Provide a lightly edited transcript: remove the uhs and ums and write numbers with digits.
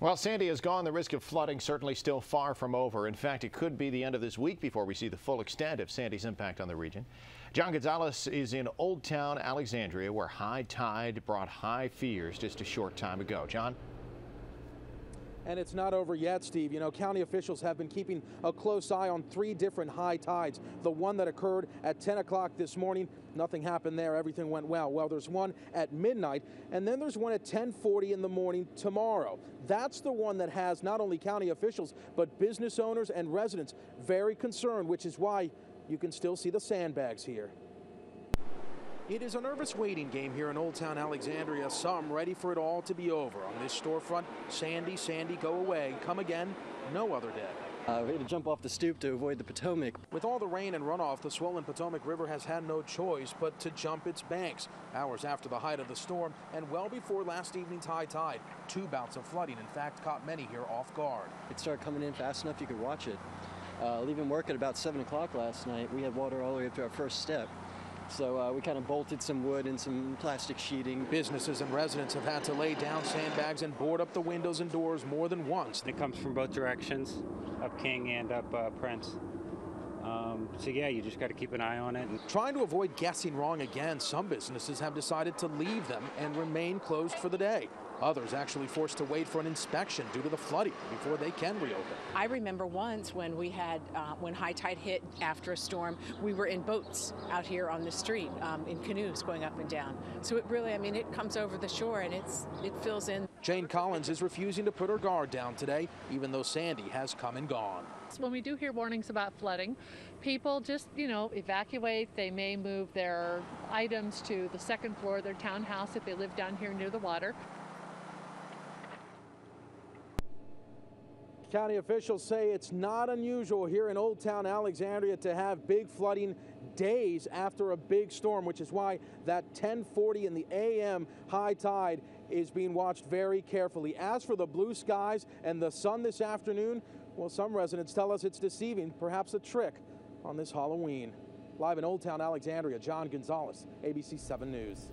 Well, Sandy is gone. The risk of flooding certainly still far from over. In fact, it could be the end of this week before we see the full extent of Sandy's impact on the region. John Gonzalez is in Old Town Alexandria, where high tide brought high fears just a short time ago. John? And it's not over yet, Steve. You know, county officials have been keeping a close eye on 3 different high tides. The one that occurred at 10 o'clock this morning, nothing happened there. Everything went well. Well, there's one at midnight, and then there's one at 10:40 in the morning tomorrow. That's the one that has not only county officials, but business owners and residents very concerned, which is why you can still see the sandbags here. It is a nervous waiting game here in Old Town Alexandria. Some ready for it all to be over. On this storefront, Sandy, Sandy, go away, come again, no other day. We had to jump off the stoop to avoid the Potomac. With all the rain and runoff, the swollen Potomac River has had no choice but to jump its banks. Hours after the height of the storm and well before last evening's high tide, 2 bouts of flooding, in fact, caught many here off guard. It started coming in fast enough you could watch it. Leaving work at about 7 o'clock last night, we had water all the way up to our first step. So we kind of bolted some wood and some plastic sheeting. Businesses and residents have had to lay down sandbags and board up the windows and doors more than once. It comes from both directions, up King and up Prince. So yeah, you just got to keep an eye on it. Trying to avoid guessing wrong again, some businesses have decided to leave them and remain closed for the day. Others actually forced to wait for an inspection due to the flooding before they can reopen. I remember once when we had, when high tide hit after a storm, we were in boats out here on the street, in canoes going up and down. So it really, I mean, it comes over the shore and it fills in. Jane Collins is refusing to put her guard down today, even though Sandy has come and gone. When we do hear warnings about flooding, people just, evacuate. They may move their items to the 2nd floor of their townhouse if they live down here near the water. County officials say it's not unusual here in Old Town Alexandria to have big flooding days after a big storm, which is why that 10:40 in the a.m. high tide is being watched very carefully. As for the blue skies and the sun this afternoon, well, some residents tell us it's deceiving, perhaps a trick on this Halloween. Live in Old Town Alexandria, John Gonzalez, ABC 7 News.